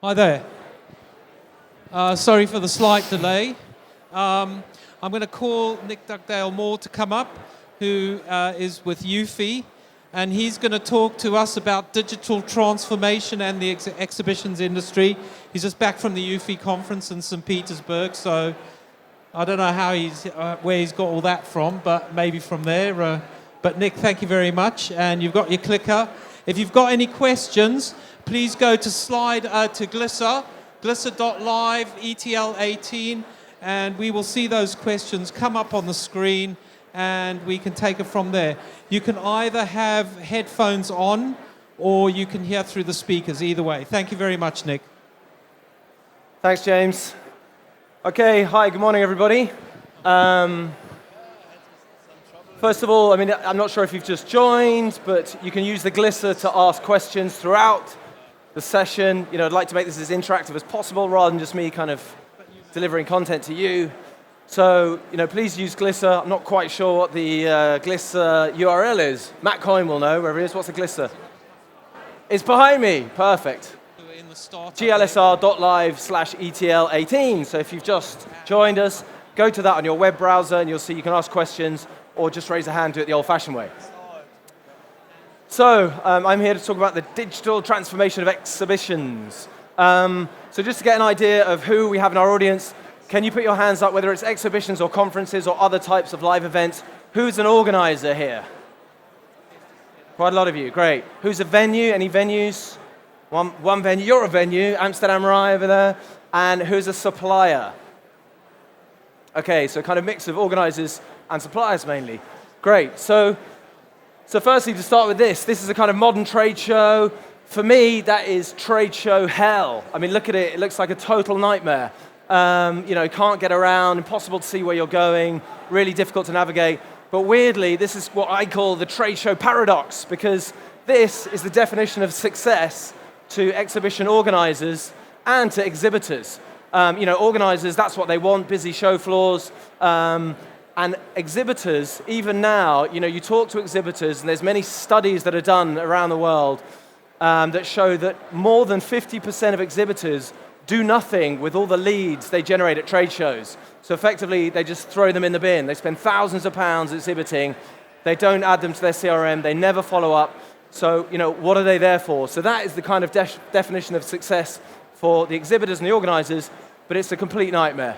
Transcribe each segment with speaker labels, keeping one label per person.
Speaker 1: Hi there. Sorry for the slight delay. I'm going to call Nick Dugdale-Moore to come up, who is with UFI, and he's going to talk to us about digital transformation and the exhibitions industry. He's just back from the UFI conference in St. Petersburg, so I don't know how where he's got all that from, but maybe from there. But Nick, thank you very much, and you've got your clicker. If you've got any questions, please go to to glisser.live, ETL18, and we will see those questions come up on the screen, and we can take it from there. You can either have headphones on, or you can hear through the speakers, either way. Thank you very much, Nick.
Speaker 2: Thanks, James. Okay, hi, good morning, everybody. First of all, I'm not sure if you've just joined, but you can use the Glisser to ask questions throughout the session. I'd like to make this as interactive as possible rather than just me kind of delivering content to you. So, please use Glisser. I'm not quite sure what the Glisser URL is. Matt Coyne will know wherever he is. What's the Glisser? It's behind me. Perfect. glsr.live/ETL18. So if you've just joined us, go to that on your web browser and you'll see you can ask questions or just raise a hand, do it the old-fashioned way. So I'm here to talk about the digital transformation of exhibitions. So just to get an idea of who we have in our audience, can you put your hands up, whether it's exhibitions or conferences or other types of live events? Who's an organizer here? Quite a lot of you, great. Who's a venue? Any venues? One venue, you're a venue, Amsterdam Rai over there. And who's a supplier? Okay, so kind of mix of organizers and suppliers mainly. Great, so firstly to start with this is a kind of modern trade show. For me, that is trade show hell. Look at it, it looks like a total nightmare. Can't get around, impossible to see where you're going, really difficult to navigate. But weirdly, this is what I call the trade show paradox, because this is the definition of success to exhibition organizers and to exhibitors. Organizers, that's what they want, busy show floors. And exhibitors, even now, you talk to exhibitors, and there's many studies that are done around the world that show that more than 50% of exhibitors do nothing with all the leads they generate at trade shows. So effectively, they just throw them in the bin. They spend thousands of pounds exhibiting. They don't add them to their CRM. They never follow up. So, what are they there for? So that is the kind of definition of success for the exhibitors and the organizers, but it's a complete nightmare.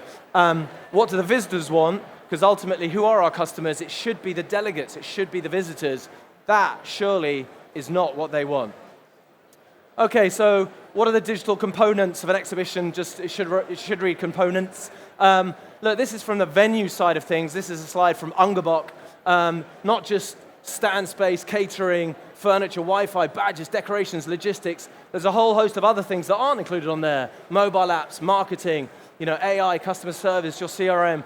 Speaker 2: What do the visitors want? Because ultimately, who are our customers? It should be the delegates. It should be the visitors. That surely is not what they want. Okay, so what are the digital components of an exhibition? It should read components. Look, this is from the venue side of things. This is a slide from Ungerbach. Not just stand space, catering, furniture, Wi-Fi, badges, decorations, logistics. There's a whole host of other things that aren't included on there. Mobile apps, marketing, AI, customer service, your CRM.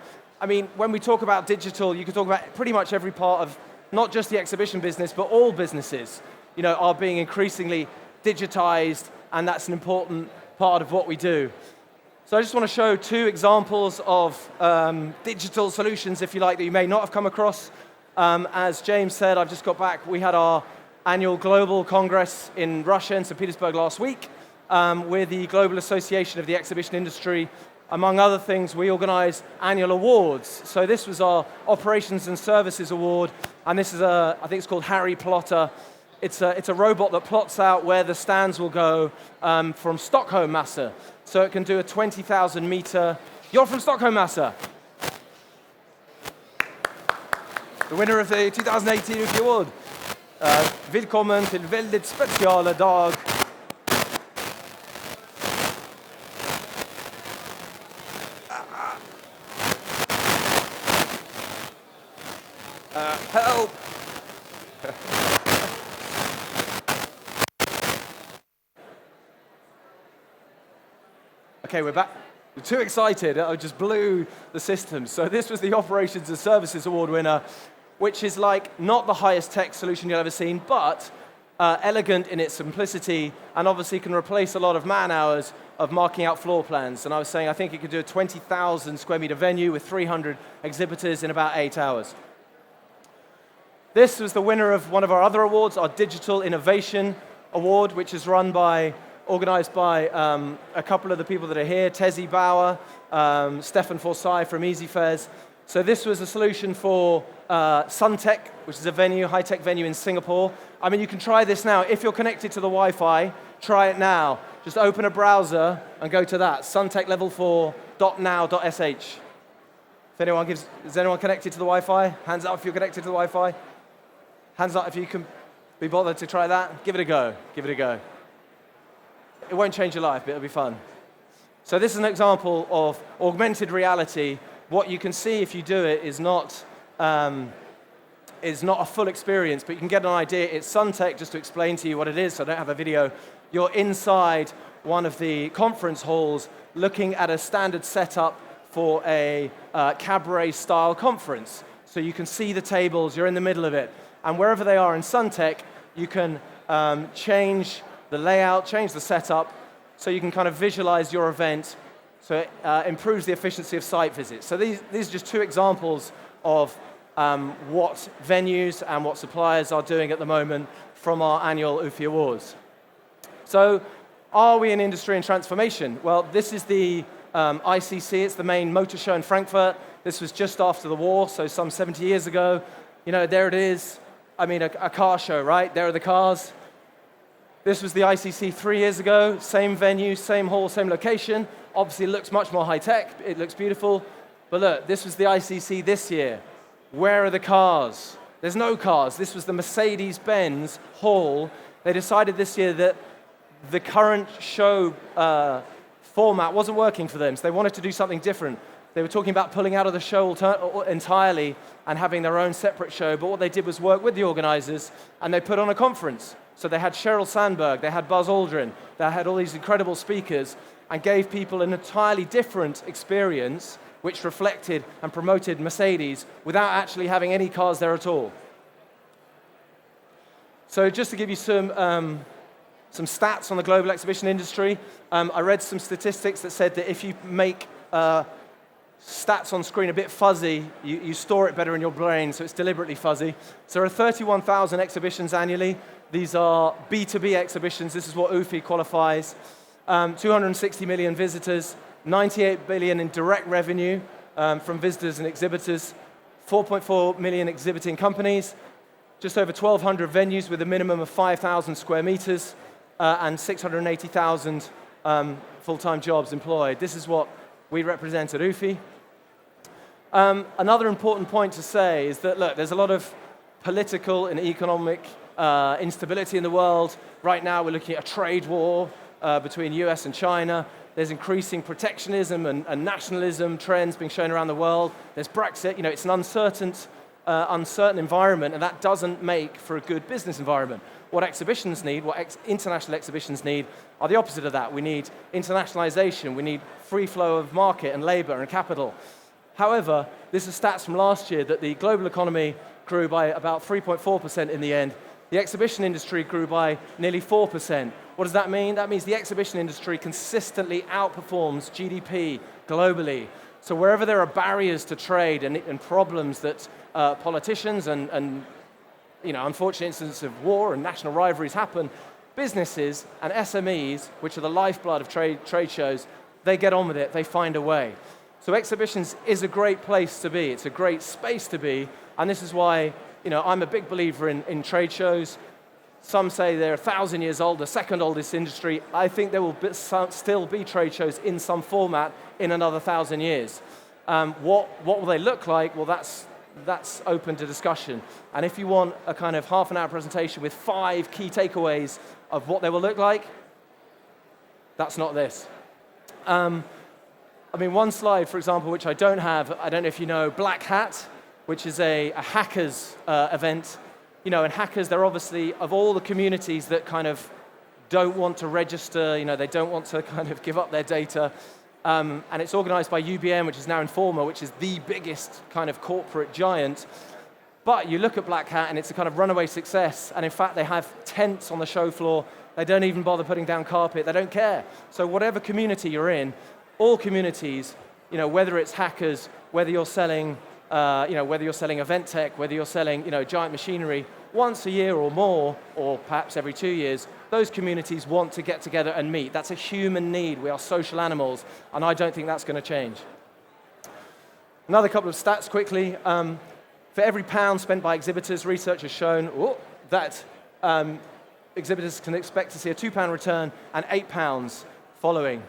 Speaker 2: When we talk about digital, you can talk about pretty much every part of not just the exhibition business, but all businesses, are being increasingly digitized, and that's an important part of what we do. So I just want to show two examples of digital solutions, if you like, that you may not have come across. As James said, I've just got back. We had our annual global congress in Russia, in St. Petersburg last week, with the Global Association of the Exhibition Industry. Among other things, we organize annual awards. So this was our Operations and Services Award, and this is I think it's called Harry Plotter. It's a robot that plots out where the stands will go from Stockholm Massa. So it can do a 20,000 meter. You're from Stockholm Massa. The winner of the 2018 UFI Award. Välkommen till väldigt speciella dag. Help! Okay, we're back. We're too excited. I just blew the system. So this was the Operations and Services Award winner, which is like not the highest tech solution you've ever seen, but elegant in its simplicity, and obviously can replace a lot of man hours of marking out floor plans. And I was saying I think it could do a 20,000 square meter venue with 300 exhibitors in about 8 hours. This was the winner of one of our other awards, our Digital Innovation Award, which is run by organized by a couple of the people that are here, Tezzy Bauer, Stefan Forsai from EasyFairs. So this was a solution for Suntec, which is a venue, high-tech venue in Singapore. I mean, you can try this now. If you're connected to the Wi-Fi, try it now. Just open a browser and go to that, sunteclevel4.now.sh. Is anyone connected to the Wi-Fi? Hands up if you're connected to the Wi-Fi. Hands up if you can be bothered to try that. Give it a go. Give it a go. It won't change your life, but it'll be fun. So this is an example of augmented reality. What you can see if you do it is not a full experience, but you can get an idea. It's Suntec, just to explain to you what it is, so I don't have a video. You're inside one of the conference halls looking at a standard setup for a cabaret-style conference. So you can see the tables, you're in the middle of it. And wherever they are in Suntec, you can change the layout, change the setup, so you can kind of visualize your event, so it improves the efficiency of site visits. So these are just two examples of what venues and what suppliers are doing at the moment from our annual UFI Awards. So are we in industry and transformation? Well, this is the ICC, it's the main motor show in Frankfurt. This was just after the war, so some 70 years ago. You know, there it is. I mean, a car show, right? There are the cars. This was the ICC 3 years ago, same venue, same hall, same location. Obviously, it looks much more high-tech. It looks beautiful. But look, this was the ICC this year. Where are the cars? There's no cars. This was the Mercedes-Benz hall. They decided this year that the current show format wasn't working for them, so they wanted to do something different. They were talking about pulling out of the show entirely and having their own separate show, but what they did was work with the organizers, and they put on a conference. So they had Sheryl Sandberg, they had Buzz Aldrin, they had all these incredible speakers, and gave people an entirely different experience, which reflected and promoted Mercedes without actually having any cars there at all. So just to give you some stats on the global exhibition industry, I read some statistics that said that if you make stats on screen a bit fuzzy, you store it better in your brain, so it's deliberately fuzzy. So there are 31,000 exhibitions annually. These are B2B exhibitions. This is what UFI qualifies. 260 million visitors, 98 billion in direct revenue from visitors and exhibitors, 4.4 million exhibiting companies, just over 1,200 venues with a minimum of 5,000 square meters, and 680,000 full-time jobs employed. This is what we represent at UFI. Another important point to say is that, look, there's a lot of political and economic instability in the world. Right now, we're looking at a trade war between US and China. There's increasing protectionism and nationalism trends being shown around the world. There's Brexit. You know, it's an uncertain environment, and that doesn't make for a good business environment. What exhibitions need, what international exhibitions need, are the opposite of that. We need internationalization. We need free flow of market and labor and capital. However, this is stats from last year that the global economy grew by about 3.4% in the end. The exhibition industry grew by nearly 4%. What does that mean? That means the exhibition industry consistently outperforms GDP globally. So wherever there are barriers to trade and problems that politicians and unfortunate instances of war and national rivalries happen, businesses and SMEs, which are the lifeblood of trade shows, they get on with it, they find a way. So exhibitions is a great place to be, it's a great space to be, and this is why I'm a big believer in trade shows. Some say they're 1,000 years old, the second oldest industry. I think there will still be trade shows in some format in another 1,000 years. What will they look like? Well, that's open to discussion. And if you want a kind of half-an-hour presentation with 5 key takeaways of what they will look like, that's not this. One slide, for example, which I don't have, I don't know if you know, Black Hat, which is a hackers event. And hackers, they're obviously, of all the communities that kind of don't want to register, they don't want to kind of give up their data, and it's organized by UBM, which is now Informa, which is the biggest kind of corporate giant. But you look at Black Hat, and it's a kind of runaway success, and in fact, they have tents on the show floor. They don't even bother putting down carpet. They don't care. So whatever community you're in, all communities, whether it's hackers, whether you're selling whether you're selling event tech, whether you're selling giant machinery, once a year or more, or perhaps every 2 years, those communities want to get together and meet. That's a human need. We are social animals, and I don't think that's going to change. Another couple of stats quickly. For every pound spent by exhibitors, research has shown that exhibitors can expect to see a £2 return and £8 following.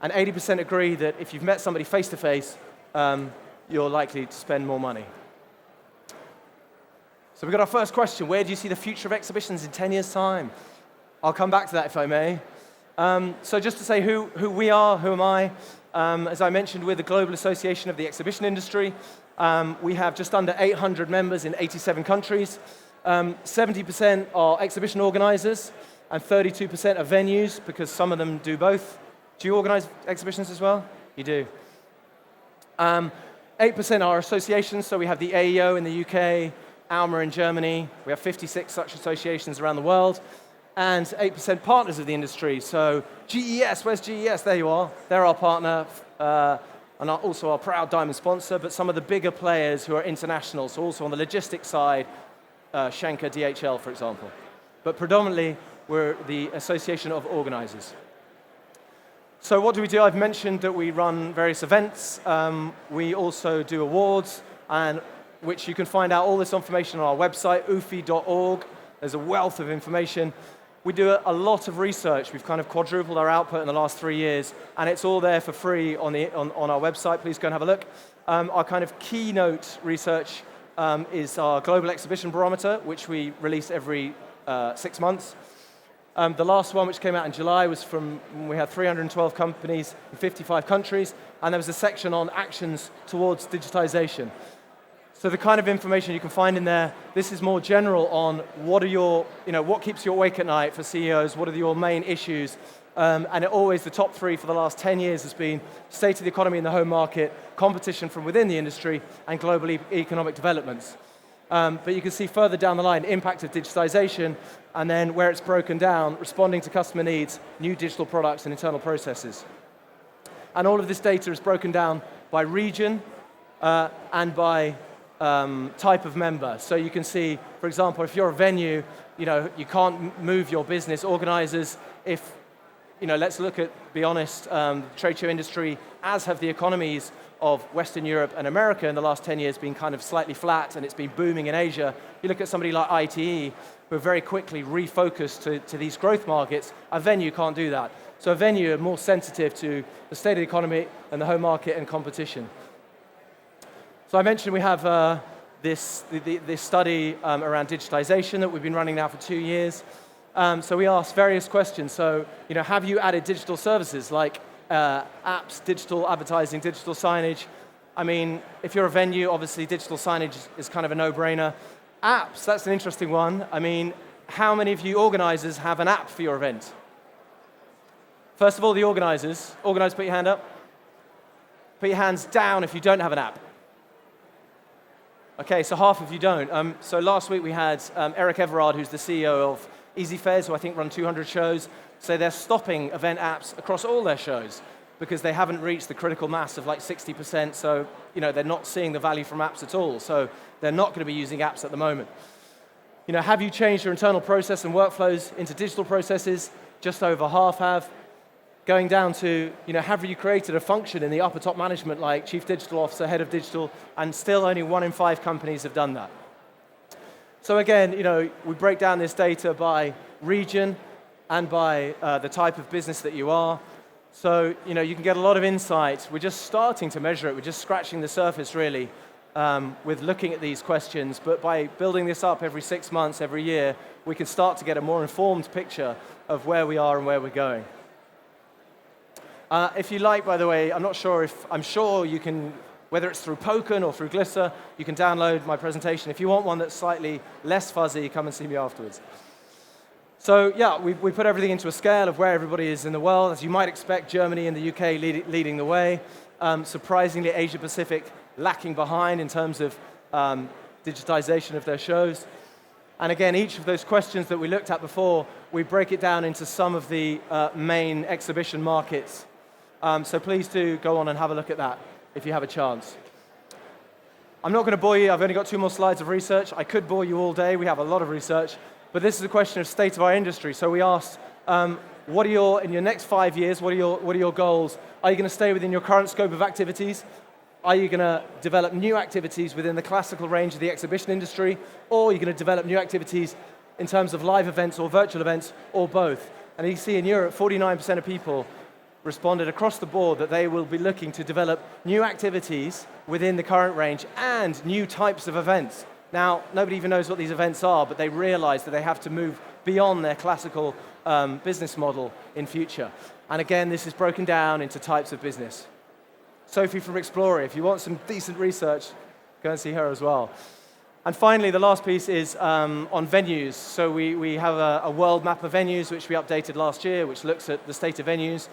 Speaker 2: And 80% agree that if you've met somebody face-to-face, you're likely to spend more money. So we've got our first question. Where do you see the future of exhibitions in 10 years' time? I'll come back to that if I may. So just to say who we are, who am I? As I mentioned, we're the Global Association of the Exhibition Industry. We have just under 800 members in 87 countries. 70% are exhibition organizers, and 32% are venues, because some of them do both. Do you organize exhibitions as well? You do. 8% are associations, so we have the AEO in the UK, ALMA in Germany. We have 56 such associations around the world. And 8% partners of the industry. So GES, where's GES? There you are. They're our partner, and also our proud diamond sponsor, but some of the bigger players who are international, so also on the logistics side, Schenker, DHL, for example. But predominantly, we're the Association of Organizers. So what do we do? I've mentioned that we run various events. We also do awards, and which you can find out all this information on our website, ufi.org. There's a wealth of information. We do a lot of research. We've kind of quadrupled our output in the last 3 years, and it's all there for free on our website. Please go and have a look. Our kind of keynote research is our Global Exhibition Barometer, which we release every 6 months. The last one, which came out in July, was we had 312 companies in 55 countries, and there was a section on actions towards digitization. So the kind of information you can find in there, this is more general on what keeps you awake at night for CEOs, what are your main issues, and the top 3 for the last 10 years has been state of the economy in the home market, competition from within the industry, and global economic developments. But you can see further down the line, impact of digitization, and then where it's broken down, responding to customer needs, new digital products, and internal processes. And all of this data is broken down by region and by type of member. So you can see, for example, if you're a venue, you can't move your business organizers. If, let's be honest, the trade show industry, as have the economies of Western Europe and America in the last 10 years, been kind of slightly flat, and it's been booming in Asia. You look at somebody like ITE, who are very quickly refocused to these growth markets. A venue can't do that. So a venue are more sensitive to the state of the economy and the home market and competition. So I mentioned we have this study around digitization that we've been running now for 2 years. So we asked various questions. So, have you added digital services like apps, digital advertising, digital signage? I mean, if you're a venue, obviously digital signage is kind of a no-brainer. Apps, that's an interesting one. I mean, how many of you organizers have an app for your event? First of all, the organizers. Organizers, put your hand up. Put your hands down if you don't have an app. Okay, so half of you don't. So last week we had Eric Everard, who's the CEO of Easy Fairs, who I think run 200 shows, say they're stopping event apps across all their shows because they haven't reached the critical mass of like 60%, so they're not seeing the value from apps at all, so they're not going to be using apps at the moment. Have you changed your internal process and workflows into digital processes? Just over half have. Going down to, have you created a function in the upper top management like Chief Digital Officer, Head of Digital, and still only 1 in 5 companies have done that. So again, we break down this data by region and by the type of business that you are. So, you can get a lot of insight. We're just starting to measure it. We're just scratching the surface, really, with looking at these questions. But by building this up every 6 months, every year, we can start to get a more informed picture of where we are and where we're going. If you like, by the way, I'm sure you can, whether it's through Poken or through Glisser, you can download my presentation. If you want one that's slightly less fuzzy, come and see me afterwards. So yeah, we put everything into a scale of where everybody is in the world. As you might expect, Germany and the UK leading the way. Surprisingly, Asia Pacific lacking behind in terms of digitization of their shows. And again, each of those questions that we looked at before, we break it down into some of the main exhibition markets. So please do go on and have a look at that if you have a chance. I'm not going to bore you. I've only got 2 more slides of research. I could bore you all day. We have a lot of research. But this is a question of state of our industry. So we asked, what are in your next 5 years, what are your goals? Are you going to stay within your current scope of activities? Are you going to develop new activities within the classical range of the exhibition industry? Or are you going to develop new activities in terms of live events or virtual events, or both? And you see in Europe, 49% of people responded across the board that they will be looking to develop new activities within the current range and new types of events. Now, nobody even knows what these events are, but they realize that they have to move beyond their classical business model in future. And again, this is broken down into types of business. Sophie from Explorer, if you want some decent research, go and see her as well. And finally, the last piece is on venues. So we have a world map of venues, which we updated last year, which looks at the state of venues.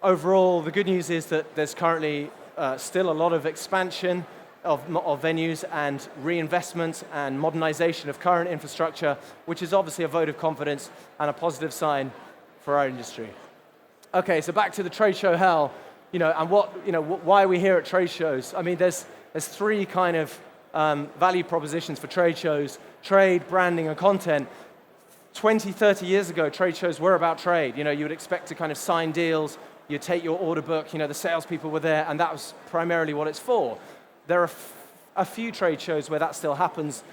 Speaker 2: Overall, the good news is that there's currently still a lot of expansion of venues and reinvestment and modernization of current infrastructure, which is obviously a vote of confidence and a positive sign for our industry. Okay, so back to the trade show hell, and why are we here at trade shows? I mean, there's 3 kind of value propositions for trade shows: trade, branding, and content. 20, 30 years ago, trade shows were about trade. You would expect to kind of sign deals, you'd take your order book, the salespeople were there, and that was primarily what it's for. There are a few trade shows where that still happens.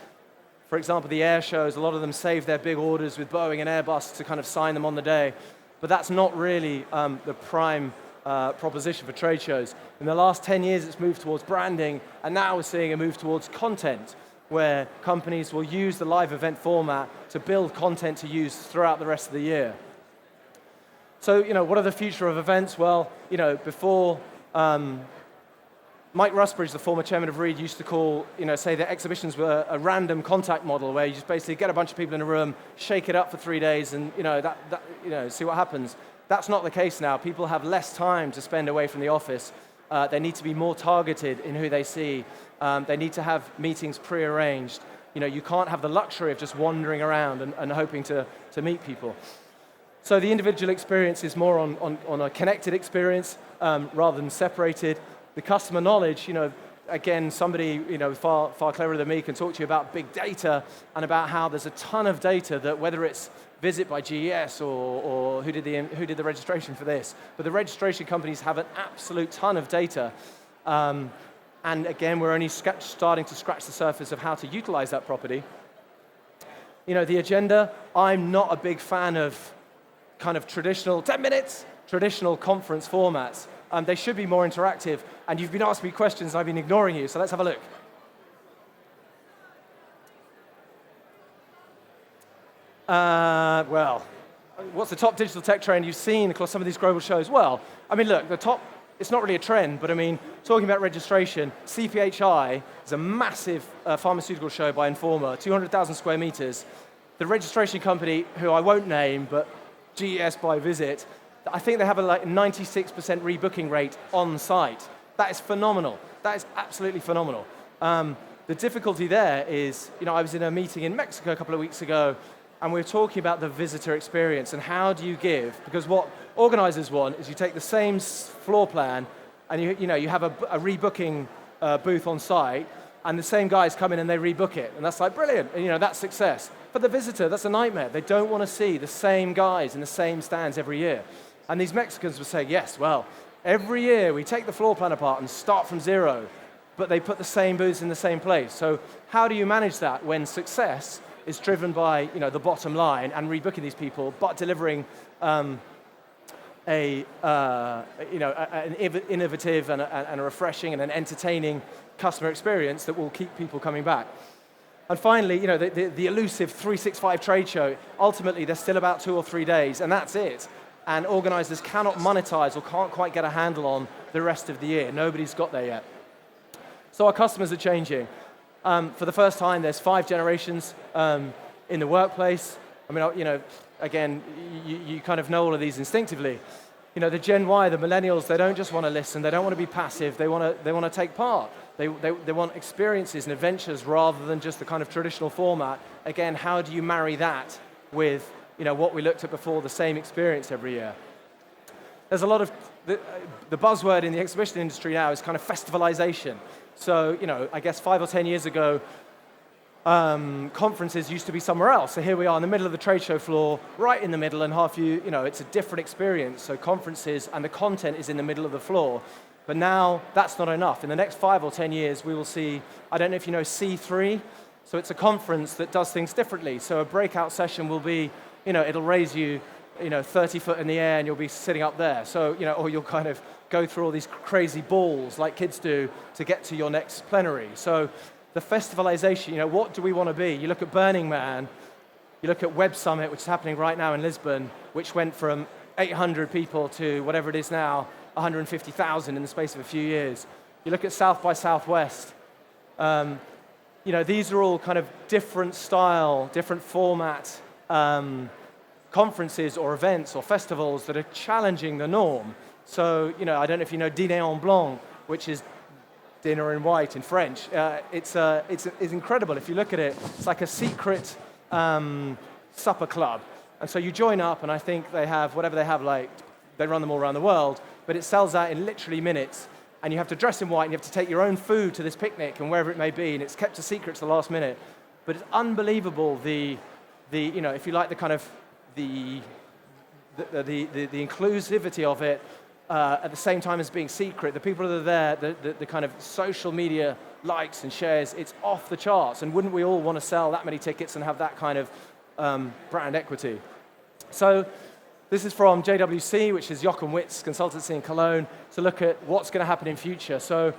Speaker 2: For example, the air shows, a lot of them save their big orders with Boeing and Airbus to kind of sign them on the day. But that's not really the prime proposition for trade shows. In the last 10 years, it's moved towards branding, and now we're seeing a move towards content, where companies will use the live event format to build content to use throughout the rest of the year. So, what are the future of events? Well, before Mike Rusbridge, the former chairman of Reed, used to say that exhibitions were a random contact model where you just basically get a bunch of people in a room, shake it up for 3 days, and see what happens. That's not the case now. People have less time to spend away from the office. They need to be more targeted in who they see. They need to have meetings pre-arranged. You can't have the luxury of just wandering around and hoping to meet people. So the individual experience is more on a connected experience rather than separated. The customer knowledge, again, somebody far cleverer than me can talk to you about big data and about how there's a ton of data that, whether it's Visit by GES or who did the registration for this, but the registration companies have an absolute ton of data. And again, we're only starting to scratch the surface of how to utilize that property. The agenda, I'm not a big fan of kind of traditional 10 minutes, traditional conference formats. They should be more interactive, and you've been asking me questions, I've been ignoring you, so let's have a look. Well, what's the top digital tech trend you've seen across some of these global shows? Well, I mean, look, it's not really a trend, but I mean, talking about registration, CPHI is a massive pharmaceutical show by Informa, 200,000 square meters. The registration company, who I won't name, but GES by Visit, I think they have a 96% rebooking rate on site. That is phenomenal. That is absolutely phenomenal. The difficulty there is, I was in a meeting in Mexico a couple of weeks ago, and we were talking about the visitor experience and how do you give, because what organizers want is you take the same floor plan and you have a rebooking booth on site, and the same guys come in and they rebook it, and that's like brilliant, and that's success. For the visitor, that's a nightmare. They don't want to see the same guys in the same stands every year. And these Mexicans would say, yes, well, every year we take the floor plan apart and start from zero, but they put the same booths in the same place. So how do you manage that when success is driven by the bottom line and rebooking these people, but delivering an innovative and a refreshing and an entertaining customer experience that will keep people coming back? And finally, the elusive 365 trade show, ultimately they're still about 2 or 3 days, and that's it. And organizers cannot monetize or can't quite get a handle on the rest of the year. Nobody's got there yet. So our customers are changing. For the first time, there's 5 generations in the workplace. I mean, again, you kind of know all of these instinctively. The Gen Y, the millennials, they don't just want to listen. They don't want to be passive. They want to take part. They want experiences and adventures rather than just the kind of traditional format. Again, how do you marry that with what we looked at before, the same experience every year? There's a lot of the buzzword in the exhibition industry now is kind of festivalization. So, I guess 5 or 10 years ago, conferences used to be somewhere else. So here we are in the middle of the trade show floor, right in the middle, and it's a different experience. So conferences and the content is in the middle of the floor. But now that's not enough. In the next 5 or 10 years, we will see, I don't know if you know C3, so it's a conference that does things differently. So a breakout session will be, it'll raise you, 30 foot in the air and you'll be sitting up there. So, or you'll kind of go through all these crazy balls like kids do to get to your next plenary. So the festivalization, what do we want to be? You look at Burning Man, you look at Web Summit, which is happening right now in Lisbon, which went from 800 people to whatever it is now, 150,000 in the space of a few years. You look at South by Southwest. These are all kind of different style, different format conferences or events or festivals that are challenging the norm. So, I don't know if you know Dîner en Blanc, which is dinner in white in French. It's incredible. If you look at it, it's like a secret supper club. And so you join up, and I think they have whatever they have, like they run them all around the world, but it sells out in literally minutes. And you have to dress in white, and you have to take your own food to this picnic and wherever it may be, and it's kept a secret to the last minute. But it's unbelievable the if you like the kind of the inclusivity of it, at the same time as being secret, the people that are there, the kind of social media likes and shares, it's off the charts. And wouldn't we all want to sell that many tickets and have that kind of brand equity? So this is from JWC, which is Jochen Witt's consultancy in Cologne, to look at what's going to happen in future. So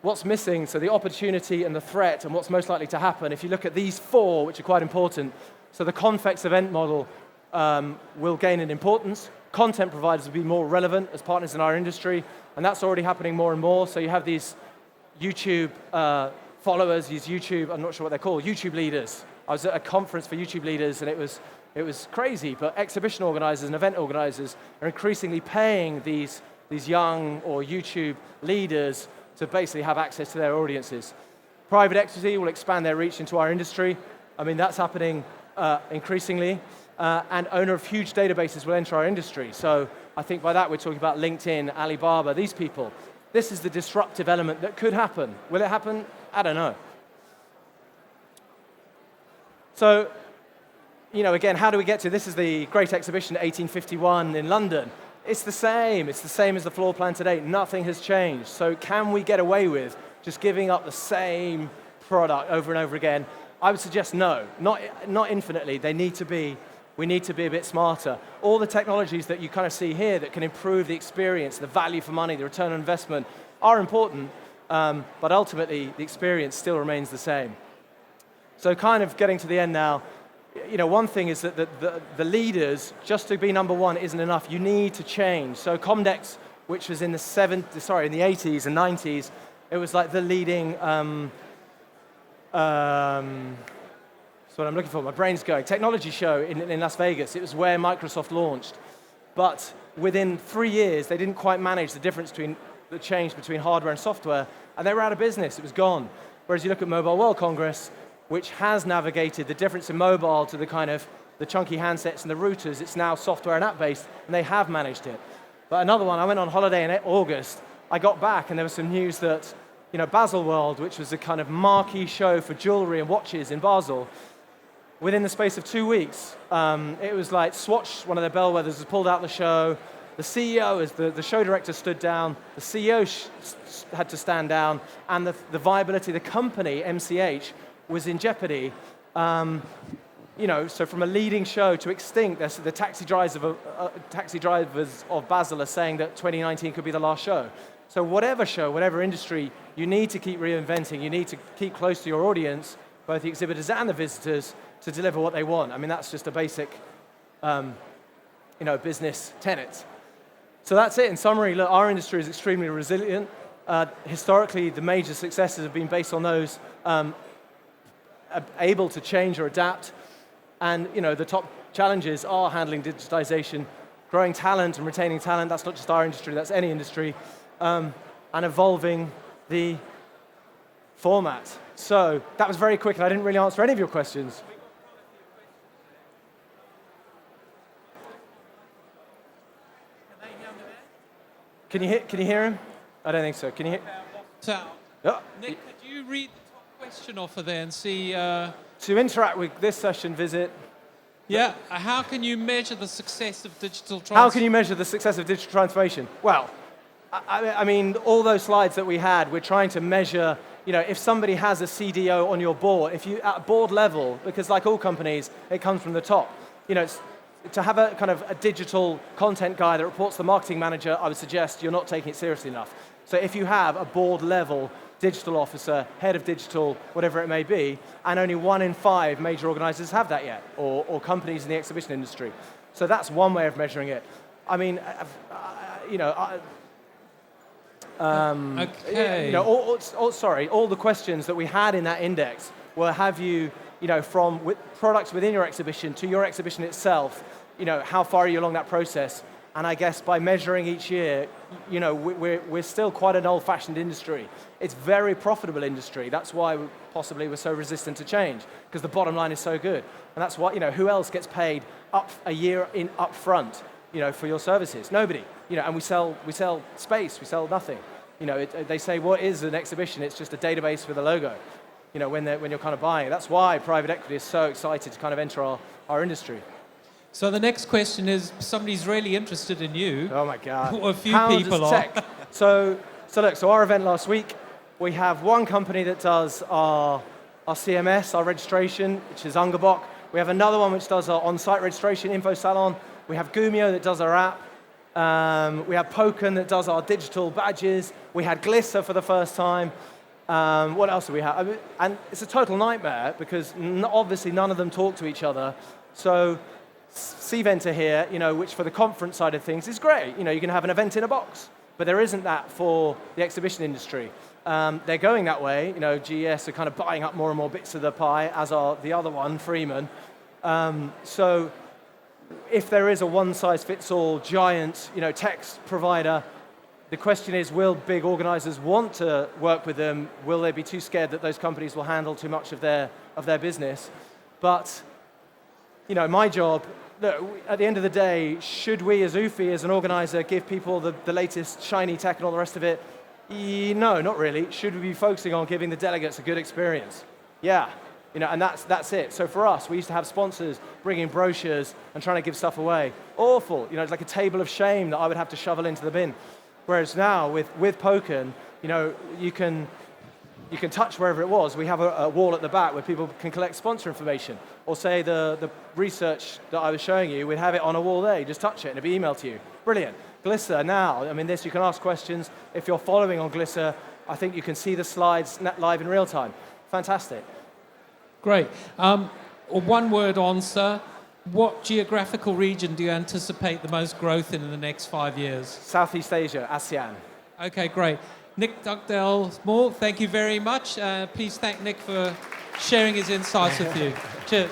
Speaker 2: what's missing, so the opportunity and the threat and what's most likely to happen. If you look at these 4, which are quite important, so the convex event model will gain in importance. Content providers will be more relevant as partners in our industry, and that's already happening more and more. So you have these YouTube followers, these YouTube, I'm not sure what they're called, YouTube leaders. I was at a conference for YouTube leaders, and it was crazy, but exhibition organizers and event organizers are increasingly paying these young or YouTube leaders to basically have access to their audiences. Private equity will expand their reach into our industry. I mean, that's happening increasingly. And owner of huge databases will enter our industry. So I think by that we're talking about LinkedIn, Alibaba, these people. This is the disruptive element that could happen. Will it happen? I don't know. So, again, how do we get to this? Is the Great Exhibition 1851 in London. It's the same. It's the same as the floor plan today. Nothing has changed. So can we get away with just giving up the same product over and over again? I would suggest no, not infinitely. We need to be a bit smarter. All the technologies that you kind of see here that can improve the experience, the value for money, the return on investment are important, but ultimately the experience still remains the same. So kind of getting to the end now, one thing is that the leaders, just to be number one isn't enough. You need to change. So Comdex, which was in the 80s and 90s, it was like the leading, that's what I'm looking for, my brain's going, technology show in Las Vegas. It was where Microsoft launched. But within 3 years, they didn't quite manage the difference between the change between hardware and software, and they were out of business. It was gone. Whereas you look at Mobile World Congress, which has navigated the difference in mobile to the kind of the chunky handsets and the routers. It's now software and app-based, and they have managed it. But another one, I went on holiday in August. I got back, and there was some news that, Baselworld, which was a kind of marquee show for jewelry and watches in Basel, within the space of 2 weeks, it was like Swatch, one of their bellwethers, was pulled out of the show. The CEO, as the show director, stood down. The CEO had to stand down, and the viability of the company, MCH, was in jeopardy. So from a leading show to extinct, the taxi drivers of Basel are saying that 2019 could be the last show. So whatever show, whatever industry, you need to keep reinventing. You need to keep close to your audience, both the exhibitors and the visitors, to deliver what they want. I mean, that's just a basic, business tenet. So that's it. In summary, look, our industry is extremely resilient. Historically, the major successes have been based on those able to change or adapt. And, the top challenges are handling digitization, growing talent and retaining talent. That's not just our industry, that's any industry. And evolving the format. So that was very quick, and I didn't really answer any of your questions. Can you hear him? I don't think so. Can you hear? Yeah.
Speaker 1: Nick, could you read the top question offer there and see?
Speaker 2: To interact with this session, visit.
Speaker 1: How can you measure the success of digital transformation?
Speaker 2: How can you measure the success of digital transformation? Well, I mean, all those slides that we had, we're trying to measure, if somebody has a CDO on your board, if you, at board level, because like all companies, it comes from the top. To have a kind of a digital content guy that reports to the marketing manager, I would suggest you're not taking it seriously enough. So if you have a board level digital officer, head of digital, whatever it may be, and only 1 in 5 major organizers have that yet, or companies in the exhibition industry. So that's one way of measuring it. I mean,
Speaker 1: okay.
Speaker 2: All the questions that we had in that index will have you, from products within your exhibition to your exhibition itself, how far are you along that process? And I guess by measuring each year, we're still quite an old-fashioned industry. It's very profitable industry. That's why possibly we're so resistant to change, because the bottom line is so good. And that's why, who else gets paid up a year in upfront, for your services? Nobody. And we sell space. We sell nothing. They say, what is an exhibition? It's just a database with a logo. When you're kind of buying it. That's why private equity is so excited to kind of enter our industry.
Speaker 1: So the next question is, somebody's really interested in you.
Speaker 2: Oh my God.
Speaker 1: Or a few people are.
Speaker 2: So our event last week, we have one company that does our CMS, our registration, which is Ungerbok. We have another one which does our on-site registration, Info Salon. We have Gumio that does our app. We have Poken that does our digital badges. We had Glisser for the first time. What else do we have? And it's a total nightmare because obviously none of them talk to each other. So Cventer here, which for the conference side of things is great. You can have an event in a box, but there isn't that for the exhibition industry. They're going that way. GES are kind of buying up more and more bits of the pie, as are the other one, Freeman. So if there is a one-size-fits-all giant, text provider, the question is, will big organizers want to work with them? Will they be too scared that those companies will handle too much of their business? But my job, look, at the end of the day, should we as UFI, as an organizer, give people the latest shiny tech and all the rest of it? No, not really. Should we be focusing on giving the delegates a good experience? Yeah, and that's it. So for us, we used to have sponsors bringing brochures and trying to give stuff away. Awful, it's like a table of shame that I would have to shovel into the bin. Whereas now, with Poken, you can touch wherever it was. We have a wall at the back where people can collect sponsor information. Or say the research that I was showing you, we'd have it on a wall there. You just touch it and it'd be emailed to you. Brilliant. Glisser now, you can ask questions. If you're following on Glisser, I think you can see the slides live in real time. Fantastic.
Speaker 1: Great. One word answer. What geographical region do you anticipate the most growth in the next 5 years?
Speaker 2: Southeast Asia, ASEAN.
Speaker 1: Okay, great. Nick Dugdale-Moore, thank you very much. Please thank Nick for sharing his insights with you. Cheers.